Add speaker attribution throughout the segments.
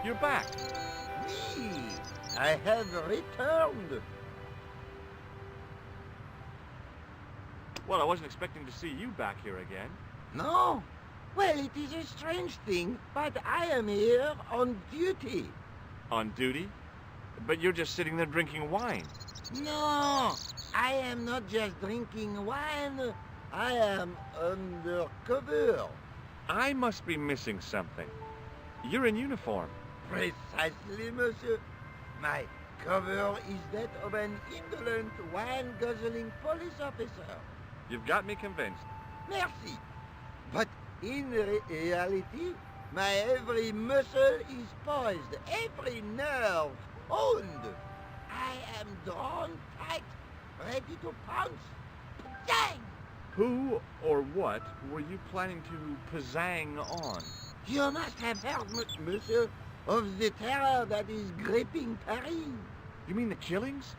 Speaker 1: You're back.
Speaker 2: Me! I have returned.
Speaker 1: Well, I wasn't expecting to see you back here again.
Speaker 2: No? Well, it is a strange thing, but I am here on duty.
Speaker 1: On duty? But you're just sitting there drinking wine.
Speaker 2: No, I am not just drinking wine. I am undercover.
Speaker 1: I must be missing something. You're in uniform.
Speaker 2: Precisely, monsieur. My cover is that of an indolent, wine-guzzling police officer.
Speaker 1: You've got me convinced.
Speaker 2: Merci. But in reality, my every muscle is poised, every nerve honed. I am drawn tight, ready to pounce. Dang!
Speaker 1: Who or what were you planning to pizzang on?
Speaker 2: You must have heard, monsieur, of the terror that is gripping Paris.
Speaker 1: You mean the killings?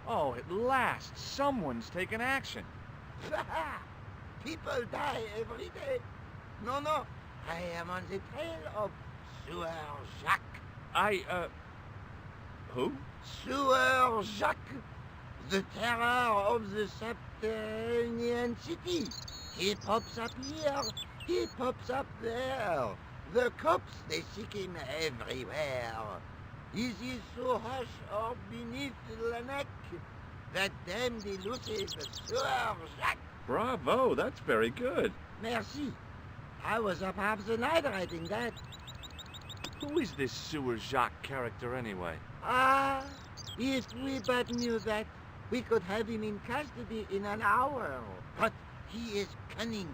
Speaker 1: Oh, at last, someone's taken action.
Speaker 2: People die every day. No, I am on the trail of Sewer Jacques.
Speaker 1: Who?
Speaker 2: Sewer Jacques, the terror of the subterranean city. He pops up here, he pops up there. The cops, they seek him everywhere. Is he so hush or beneath the neck? That damned elusive Sewer Jacques.
Speaker 1: Bravo, that's very good.
Speaker 2: Merci. I was up half the night writing that.
Speaker 1: Who is this Sewer Jacques character anyway?
Speaker 2: Ah, if we but knew that, we could have him in custody in an hour. But he is cunning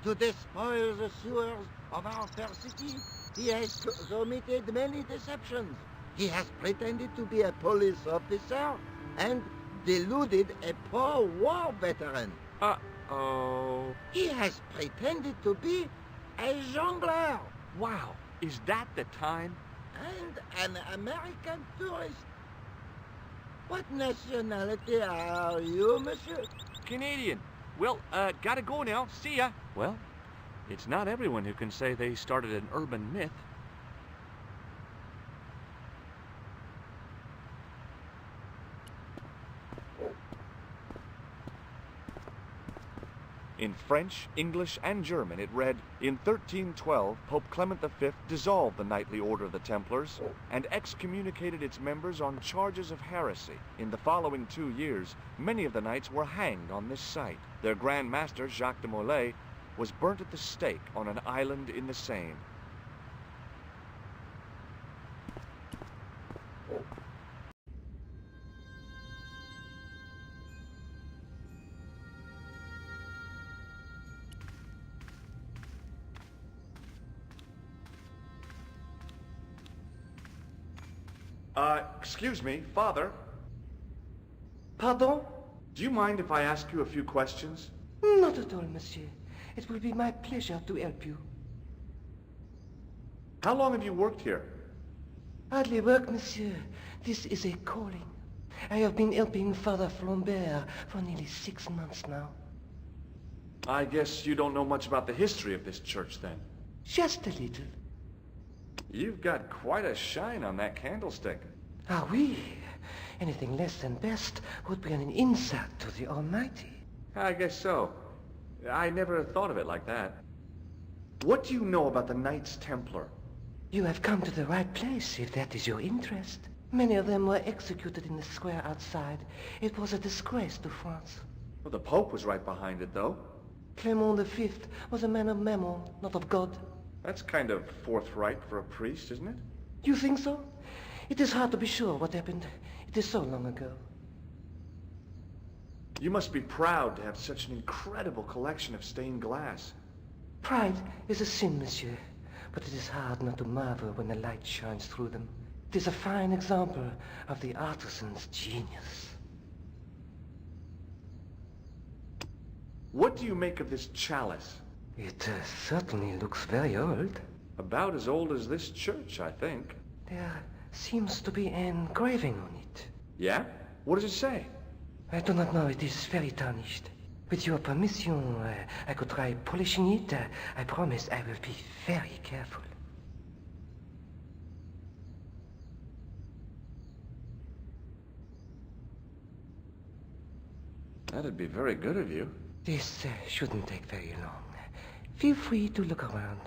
Speaker 2: to despoil the sewers of our fair city. He has committed many deceptions. He has pretended to be a police officer and deluded a poor war veteran.
Speaker 1: Uh-oh.
Speaker 2: He has pretended to be a jongleur.
Speaker 1: Wow, is that the time?
Speaker 2: And an American tourist. What nationality are you, monsieur?
Speaker 1: Canadian. Well, gotta go now. See ya. Well, it's not everyone who can say they started an urban myth. In French, English, and German it read, "In 1312, Pope Clement V dissolved the knightly order of the Templars and excommunicated its members on charges of heresy. In the following 2 years, many of the knights were hanged on this site. Their Grand Master, Jacques de Molay, was burnt at the stake on an island in the Seine." Excuse me, Father.
Speaker 3: Pardon?
Speaker 1: Do you mind if I ask you a few questions?
Speaker 3: Not at all, monsieur. It will be my pleasure to help you.
Speaker 1: How long have you worked here?
Speaker 3: Hardly work, monsieur. This is a calling. I have been helping Father Flambert for nearly 6 months now.
Speaker 1: I guess you don't know much about the history of this church, then.
Speaker 3: Just a little.
Speaker 1: You've got quite a shine on that candlestick.
Speaker 3: Ah, oui. Anything less than best would be an insult to the Almighty.
Speaker 1: I guess so. I never thought of it like that. What do you know about the Knights Templar?
Speaker 3: You have come to the right place, if that is your interest. Many of them were executed in the square outside. It was a disgrace to France.
Speaker 1: Well, the Pope was right behind it, though.
Speaker 3: Clement V was a man of mammon, not of God.
Speaker 1: That's kind of forthright for a priest, isn't it?
Speaker 3: You think so? It is hard to be sure what happened. It is so long ago.
Speaker 1: You must be proud to have such an incredible collection of stained glass.
Speaker 3: Pride is a sin, monsieur. But it is hard not to marvel when the light shines through them. It is a fine example of the artisan's genius.
Speaker 1: What do you make of this chalice?
Speaker 3: It certainly looks very old.
Speaker 1: About as old as this church, I think.
Speaker 3: There seems to be an engraving on it.
Speaker 1: Yeah? What does it say?
Speaker 3: I do not know. It is very tarnished. With your permission, I could try polishing it. I promise I will be very careful.
Speaker 1: That'd be very good of you.
Speaker 3: This shouldn't take very long. Feel free to look around.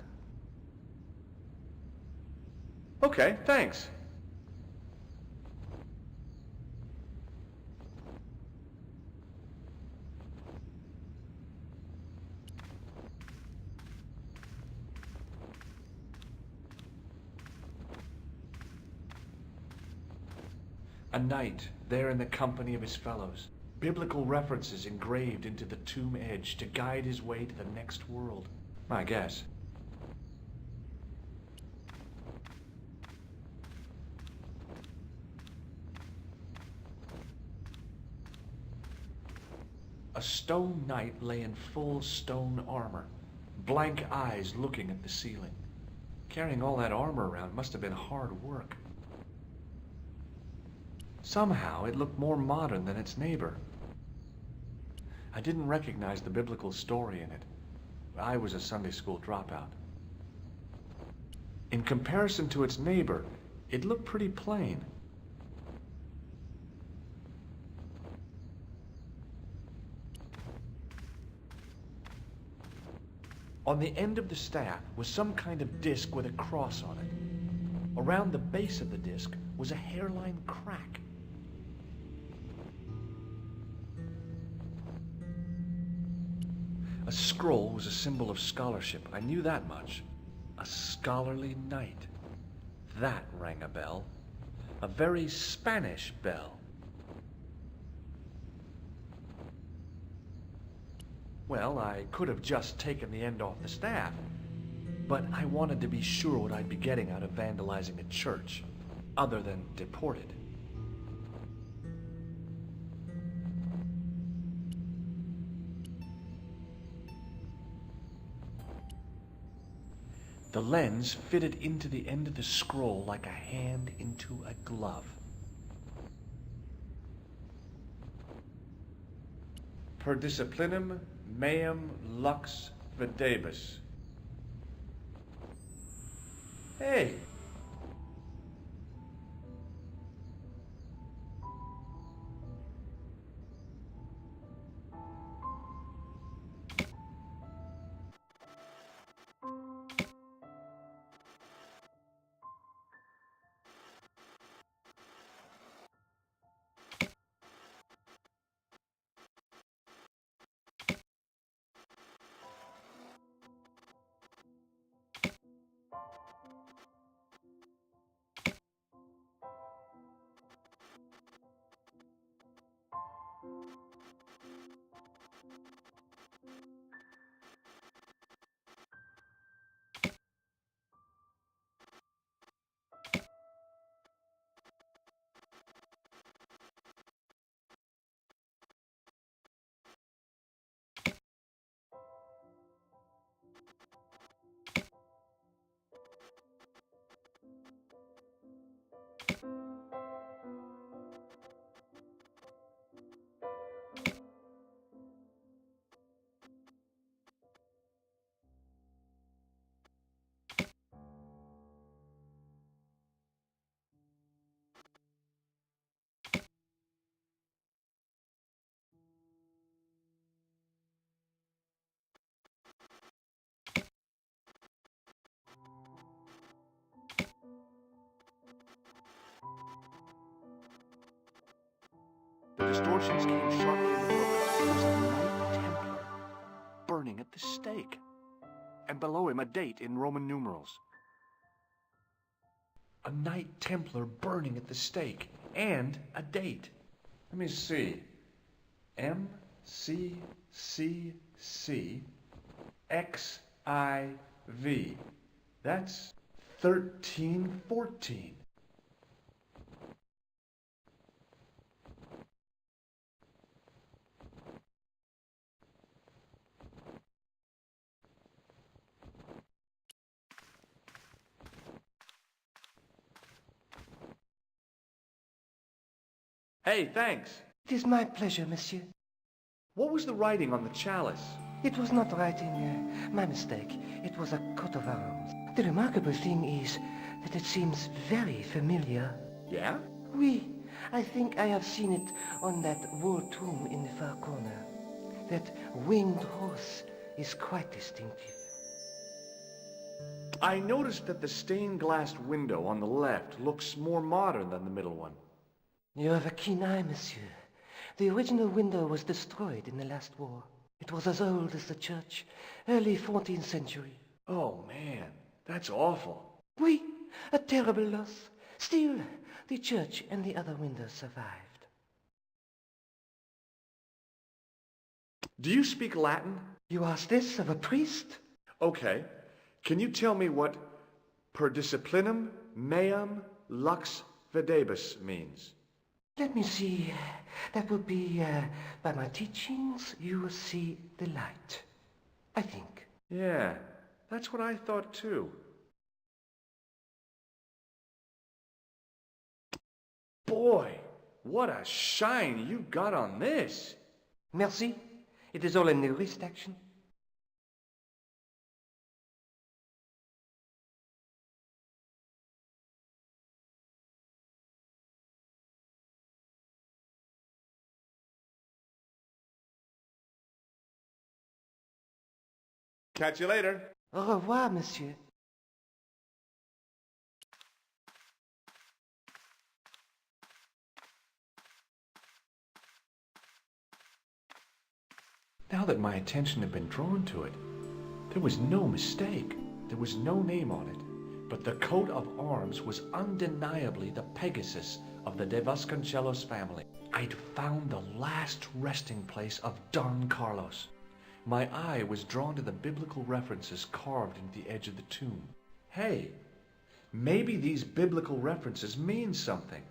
Speaker 1: Okay, thanks. A knight, there in the company of his fellows. Biblical references engraved into the tomb edge to guide his way to the next world. I guess. A stone knight lay in full stone armor, blank eyes looking at the ceiling. Carrying all that armor around must have been hard work. Somehow, it looked more modern than its neighbor. I didn't recognize the biblical story in it. I was a Sunday school dropout. In comparison to its neighbor, it looked pretty plain. On the end of the staff was some kind of disc with a cross on it. Around the base of the disc was a hairline crack. A scroll was a symbol of scholarship. I knew that much. A scholarly knight. That rang a bell. A very Spanish bell. Well, I could have just taken the end off the staff, but I wanted to be sure what I'd be getting out of vandalizing a church, other than deported. The lens fitted into the end of the scroll like a hand into a glove. Per disciplinum meum lux videbus. Hey! The distortions came sharply in the book. It was a Knight Templar, burning at the stake. And below him a date in Roman numerals. A Knight Templar burning at the stake. And a date. Let me see. MCCC That's 1314. Hey, thanks.
Speaker 3: It is my pleasure, monsieur.
Speaker 1: What was the writing on the chalice?
Speaker 3: It was not writing, my mistake. It was a coat of arms. The remarkable thing is that it seems very familiar.
Speaker 1: Yeah?
Speaker 3: Oui, I think I have seen it on that wall tomb in the far corner. That winged horse is quite distinctive.
Speaker 1: I noticed that the stained glass window on the left looks more modern than the middle one.
Speaker 3: You have a keen eye, monsieur. The original window was destroyed in the last war. It was as old as the church, early 14th century.
Speaker 1: Oh man, that's awful.
Speaker 3: Oui, a terrible loss. Still, the church and the other windows survived.
Speaker 1: Do you speak Latin?
Speaker 3: You ask this of a priest?
Speaker 1: Okay. Can you tell me what per disciplinum meam lux videbus means?
Speaker 3: Let me see. That would be, by my teachings, you will see the light. I think.
Speaker 1: Yeah, that's what I thought too. Boy, what a shine you got on this.
Speaker 3: Merci. It is all in the wrist action.
Speaker 1: Catch you later.
Speaker 3: Au revoir, monsieur.
Speaker 1: Now that my attention had been drawn to it, there was no mistake. There was no name on it, but the coat of arms was undeniably the Pegasus of the de Vasconcellos family. I'd found the last resting place of Don Carlos. My eye was drawn to the biblical references carved into the edge of the tomb. Hey, maybe these biblical references mean something.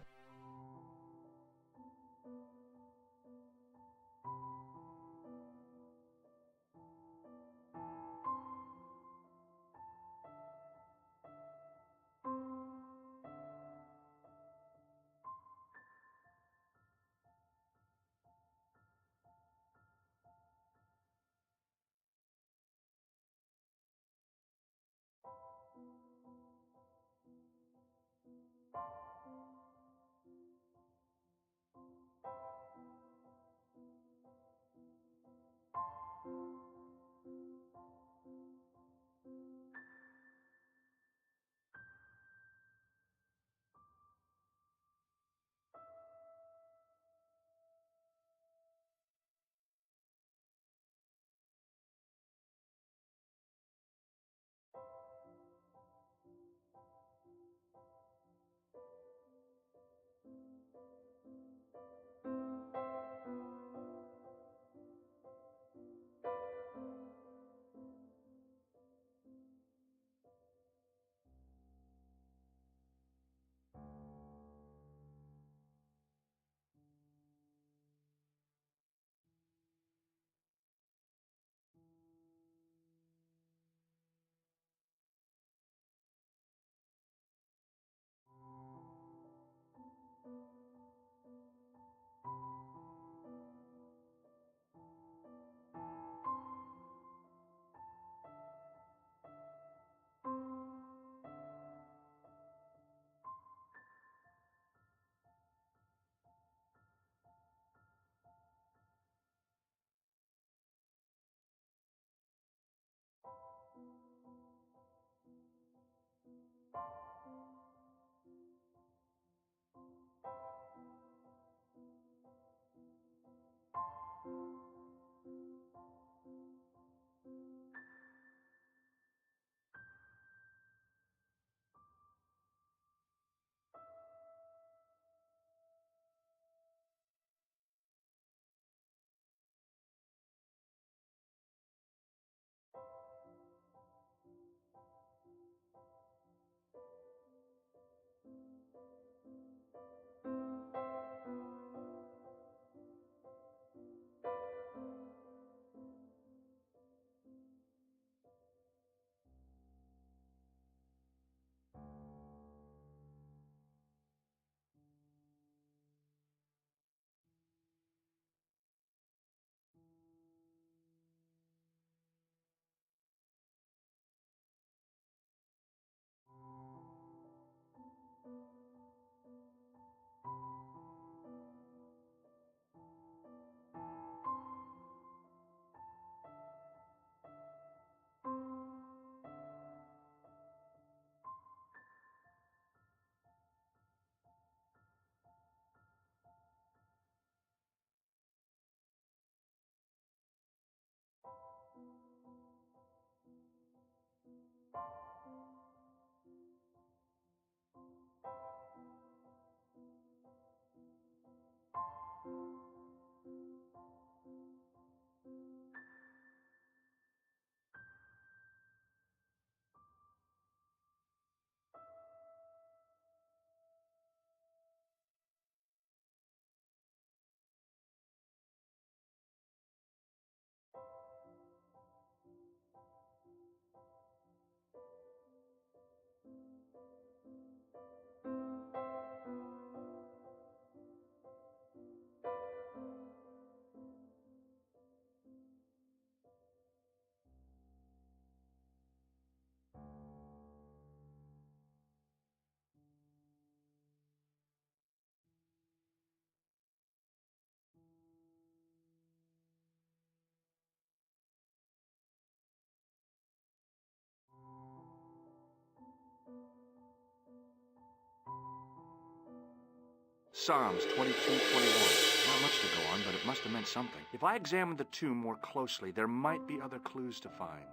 Speaker 1: Psalms 22:21. Not much to go on, but it must have meant something. If I examined the tomb more closely, there might be other clues to find.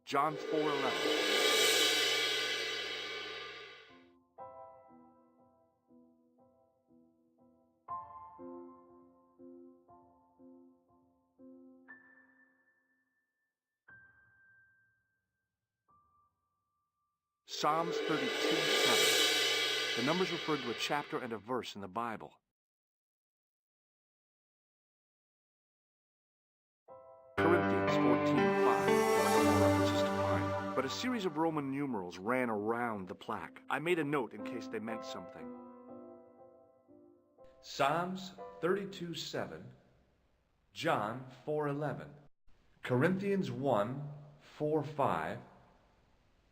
Speaker 1: John 4:11. Psalms 32:7. The numbers referred to a chapter and a verse in the Bible. Corinthians 14:5. There are no more references to find, but a series of Roman numerals ran around the plaque. I made a note in case they meant something. Psalms 32:7, John 4:11, Corinthians 1:4-5,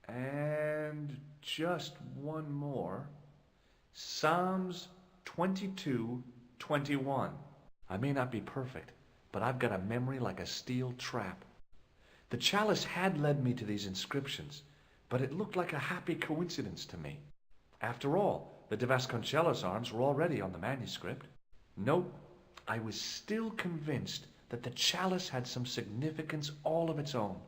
Speaker 1: and just one more, Psalms 22:21. I may not be perfect, but I've got a memory like a steel trap. The chalice had led me to these inscriptions, but it looked like a happy coincidence to me. After all, the de Vasconcellos arms were already on the manuscript. Nope, I was still convinced that the chalice had some significance all of its own.